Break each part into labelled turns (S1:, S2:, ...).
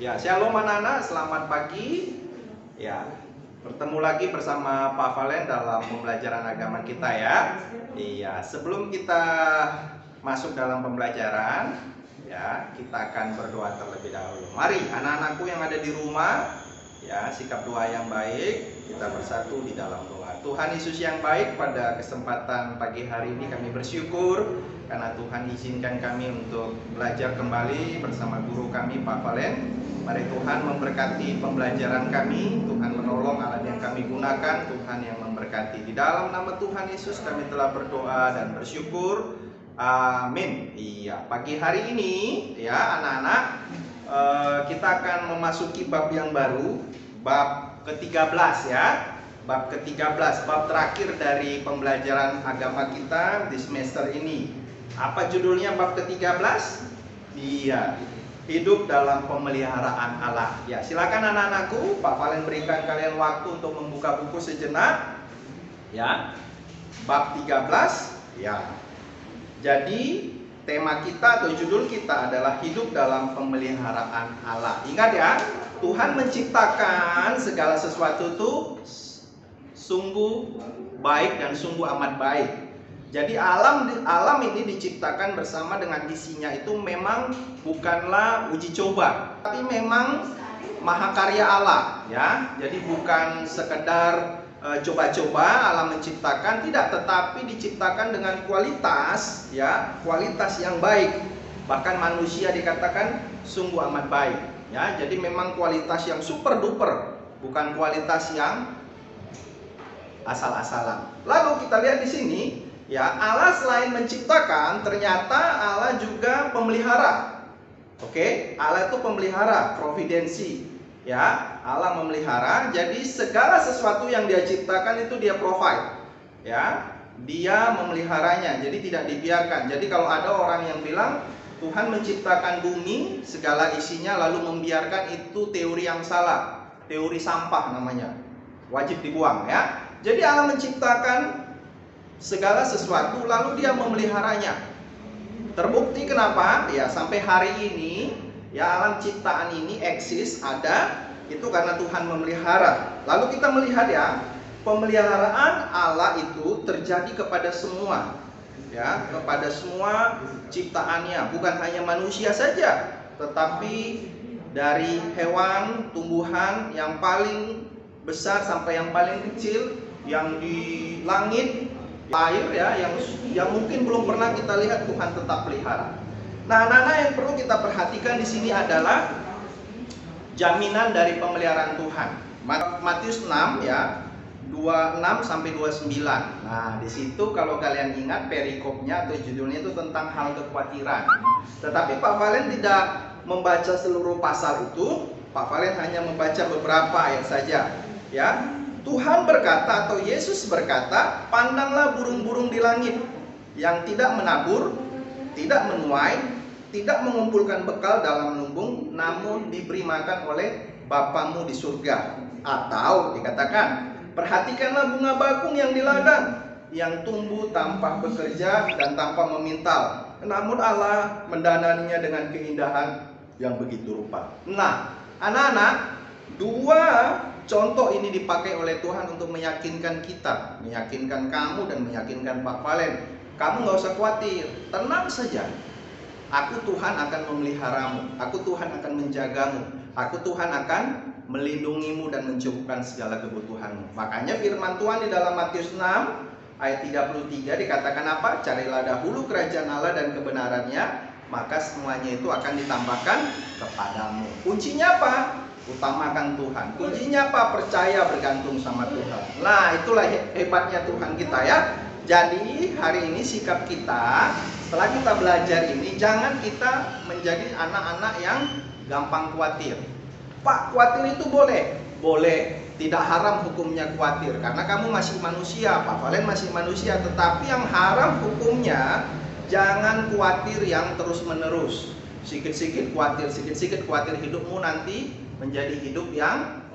S1: Ya, shalom anak-anak, selamat pagi. Ya, bertemu lagi bersama Pak Valen dalam pembelajaran agama kita ya. Iya, sebelum kita masuk dalam pembelajaran, ya, kita akan berdoa terlebih dahulu. Mari anak-anakku yang ada di rumah, ya, sikap doa yang baik, kita bersatu di dalam doa. Tuhan Yesus yang baik, pada kesempatan pagi hari ini kami bersyukur karena Tuhan izinkan kami untuk belajar kembali bersama guru kami Pak Valen. Mari Tuhan memberkati pembelajaran kami, Tuhan menolong alat yang kami gunakan, Tuhan yang memberkati. Di dalam nama Tuhan Yesus kami telah berdoa dan bersyukur. Amin. Iya, pagi hari ini ya anak-anak, kita akan memasuki bab yang baru, bab ke-13 ya. Bab ke-13, bab terakhir dari pembelajaran agama kita di semester ini. Apa judulnya bab ke-13? Iya, hidup dalam pemeliharaan Allah. Ya, silakan anak-anakku, Pak Valen berikan kalian waktu untuk membuka buku sejenak. Ya. Bab 13, ya. Jadi, tema kita atau judul kita adalah hidup dalam pemeliharaan Allah. Ingat ya, Tuhan menciptakan segala sesuatu itu sungguh baik dan sungguh amat baik. Jadi alam ini diciptakan bersama dengan isinya itu memang bukanlah uji coba, tapi memang mahakarya Allah ya. Jadi bukan sekedar coba-coba alam menciptakan, tidak, tetapi diciptakan dengan kualitas ya, kualitas yang baik. Bahkan manusia dikatakan sungguh amat baik ya. Jadi memang kualitas yang super duper, bukan kualitas yang asal-asalan. Lalu kita lihat di sini ya, Allah selain menciptakan, ternyata Allah juga pemelihara. Oke, Allah itu pemelihara, providensi. Ya, Allah memelihara. Jadi segala sesuatu yang Dia ciptakan itu Dia provide. Ya, Dia memeliharanya. Jadi tidak dibiarkan. Jadi kalau ada orang yang bilang Tuhan menciptakan bumi, segala isinya lalu membiarkan, itu teori yang salah. Teori sampah namanya. Wajib dibuang ya. Jadi Allah menciptakan segala sesuatu lalu Dia memeliharanya. Terbukti kenapa? Ya, sampai hari ini ya alam ciptaan ini eksis, ada, itu karena Tuhan memelihara. Lalu kita melihat ya, pemeliharaan Allah itu terjadi kepada semua. Ya, kepada semua ciptaannya, bukan hanya manusia saja, tetapi dari hewan, tumbuhan yang paling besar sampai yang paling kecil, yang di langit, air ya, yang mungkin belum pernah kita lihat, Tuhan tetap pelihara. Nah, anak-anak, yang perlu kita perhatikan di sini adalah jaminan dari pemeliharaan Tuhan. Matius 6 ya, 26 sampai 29. Nah, di situ kalau kalian ingat perikopnya atau judulnya itu tentang hal kekhawatiran. Tetapi Pak Valen tidak membaca seluruh pasal itu. Pak Valen hanya membaca beberapa ayat saja. Ya, Tuhan berkata atau Yesus berkata, pandanglah burung-burung di langit yang tidak menabur, tidak menuai, tidak mengumpulkan bekal dalam lumbung, namun diberi makan oleh Bapamu di surga. Atau dikatakan, perhatikanlah bunga bakung yang di ladang, yang tumbuh tanpa bekerja dan tanpa memintal, namun Allah mendananinya dengan keindahan yang begitu rupa. Nah, anak-anak, dua contoh ini dipakai oleh Tuhan untuk meyakinkan kita, meyakinkan kamu dan meyakinkan Pak Valen. Kamu nggak usah khawatir, tenang saja. Aku Tuhan akan memeliharamu, aku Tuhan akan menjagamu, aku Tuhan akan melindungimu dan mencukupkan segala kebutuhanmu. Makanya firman Tuhan di dalam Matius 6 ayat 33 dikatakan apa? Carilah dahulu kerajaan Allah dan kebenarannya, maka semuanya itu akan ditambahkan kepadamu. Kuncinya apa? Utamakan Tuhan. Kuncinya apa? Percaya, bergantung sama Tuhan. Nah, itulah hebatnya Tuhan kita ya. Jadi hari ini sikap kita setelah kita belajar ini, jangan kita menjadi anak-anak yang gampang khawatir. Pak, khawatir itu boleh? Boleh. Tidak haram hukumnya khawatir, karena kamu masih manusia, Pak Valen masih manusia. Tetapi yang haram hukumnya, jangan khawatir yang terus menerus. Sikit-sikit khawatir, hidupmu nanti menjadi hidup yang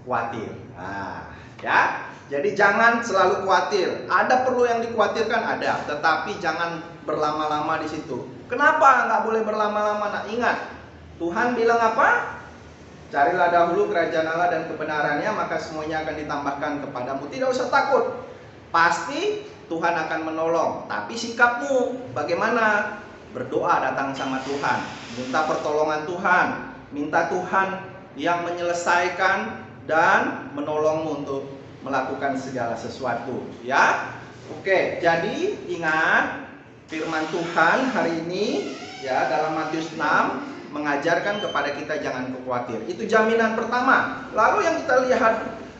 S1: khawatir. Nah, ya. Jadi jangan selalu khawatir. Ada perlu yang dikhawatirkan, ada, tetapi jangan berlama-lama di situ. Kenapa nggak boleh berlama-lama? Nah, ingat, Tuhan bilang apa? Carilah dahulu kerajaan Allah dan kebenarannya, maka semuanya akan ditambahkan kepadamu. Tidak usah takut. Pasti Tuhan akan menolong. Tapi sikapmu bagaimana? Berdoa, datang sama Tuhan, minta pertolongan Tuhan, minta Tuhan yang menyelesaikan dan menolongmu untuk melakukan segala sesuatu, ya. Oke, jadi ingat firman Tuhan hari ini ya dalam Matius 6 mengajarkan kepada kita jangan khawatir. Itu jaminan pertama. Lalu yang kita lihat,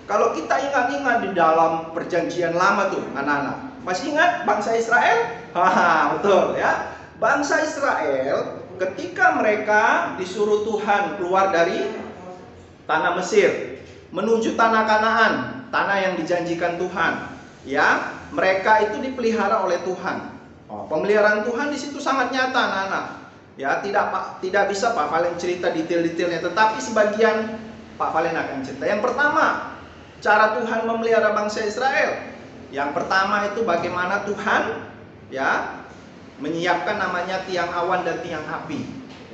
S1: kalau kita ingat-ingat di dalam perjanjian lama tuh anak-anak, masih ingat bangsa Israel? Haha, betul ya. Bangsa Israel ketika mereka disuruh Tuhan keluar dari tanah Mesir menuju tanah Kanaan, tanah yang dijanjikan Tuhan, ya, mereka itu dipelihara oleh Tuhan. Pemeliharaan Tuhan di situ sangat nyata, anak-anak. Ya, tidak bisa Pak Valen cerita detail-detailnya, tetapi sebagian Pak Valen akan cerita. Yang pertama, cara Tuhan memelihara bangsa Israel. Yang pertama itu bagaimana Tuhan ya menyiapkan namanya tiang awan dan tiang api.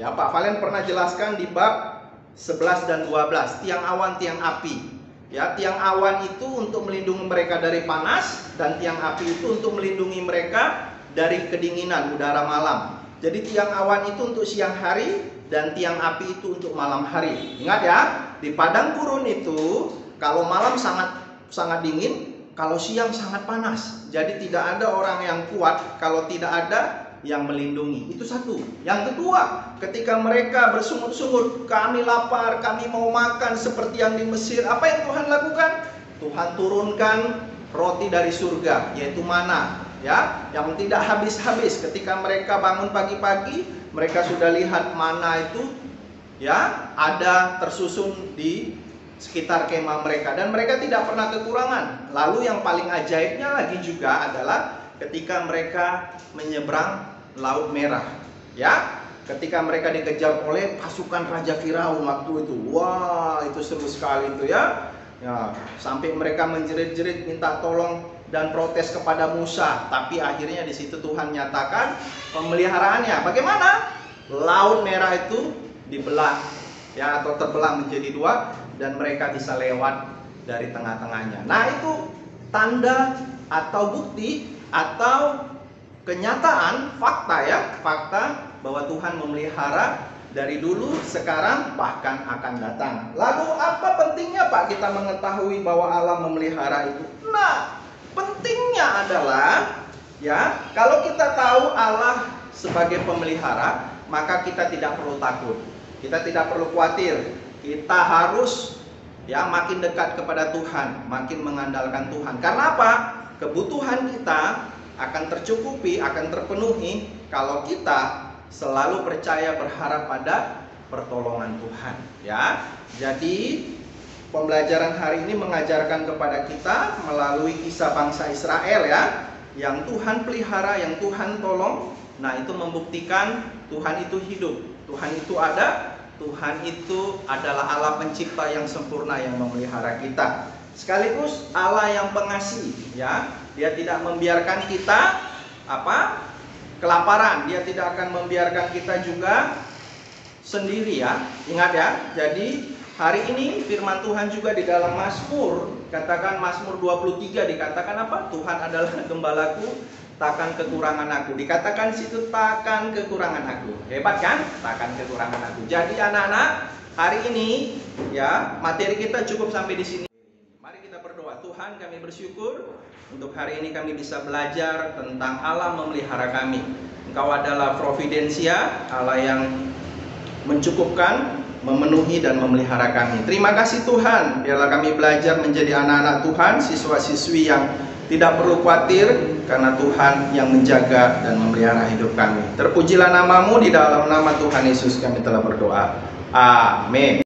S1: Ya, Pak Valen pernah jelaskan di bab 11 dan 12, tiang awan, tiang api. Ya, tiang awan itu untuk melindungi mereka dari panas, dan tiang api itu untuk melindungi mereka dari kedinginan udara malam. Jadi tiang awan itu untuk siang hari dan tiang api itu untuk malam hari. Ingat ya, di padang gurun itu kalau malam sangat dingin, kalau siang sangat panas. Jadi tidak ada orang yang kuat kalau tidak ada yang melindungi. Itu satu. Yang kedua, ketika mereka bersungut-sungut, kami lapar, kami mau makan seperti yang di Mesir. Apa yang Tuhan lakukan? Tuhan turunkan roti dari surga, yaitu mana, ya, yang tidak habis-habis. Ketika mereka bangun pagi-pagi, mereka sudah lihat mana itu ya ada tersusun di sekitar kemah mereka, dan mereka tidak pernah kekurangan. Lalu yang paling ajaibnya lagi juga adalah ketika mereka menyeberang Laut Merah, ya, ketika mereka dikejar oleh pasukan Raja Firaun waktu itu. Wah, itu seru sekali itu ya. Ya, sampai mereka menjerit-jerit minta tolong dan protes kepada Musa, tapi akhirnya di situ Tuhan nyatakan pemeliharaannya. Bagaimana? Laut Merah itu dibelah, ya, atau terbelah menjadi dua, dan mereka bisa lewat dari tengah-tengahnya. Nah, itu tanda atau bukti atau kenyataan, fakta ya, fakta bahwa Tuhan memelihara dari dulu, sekarang, bahkan akan datang. Lalu apa pentingnya Pak kita mengetahui bahwa Allah memelihara itu? Nah, pentingnya adalah ya, kalau kita tahu Allah sebagai pemelihara, maka kita tidak perlu takut. Kita tidak perlu khawatir. Kita harus ya makin dekat kepada Tuhan, makin mengandalkan Tuhan. Karena apa? Kebutuhan kita akan tercukupi, akan terpenuhi kalau kita selalu percaya, berharap pada pertolongan Tuhan, ya. Jadi pembelajaran hari ini mengajarkan kepada kita melalui kisah bangsa Israel ya, yang Tuhan pelihara, yang Tuhan tolong. Nah, itu membuktikan Tuhan itu hidup, Tuhan itu ada, Tuhan itu adalah Allah pencipta yang sempurna yang memelihara kita. Sekaligus Allah yang pengasih, ya. Dia tidak membiarkan kita kelaparan. Dia tidak akan membiarkan kita juga sendiri ya. Ingat ya. Jadi hari ini firman Tuhan juga di dalam Mazmur, katakan Mazmur 23 dikatakan apa? Tuhan adalah gembalaku, takkan kekurangan aku. Dikatakan situ takkan kekurangan aku. Hebat kan? Takkan kekurangan aku. Jadi anak-anak, hari ini ya materi kita cukup sampai di sini. Mari kita berdoa. Tuhan, kami bersyukur untuk hari ini kami bisa belajar tentang Allah memelihara kami. Engkau adalah providensia, Allah yang mencukupkan, memenuhi dan memelihara kami. Terima kasih Tuhan, biarlah kami belajar menjadi anak-anak Tuhan, siswa-siswi yang tidak perlu khawatir, karena Tuhan yang menjaga dan memelihara hidup kami. Terpujilah namamu, di dalam nama Tuhan Yesus kami telah berdoa. Amin.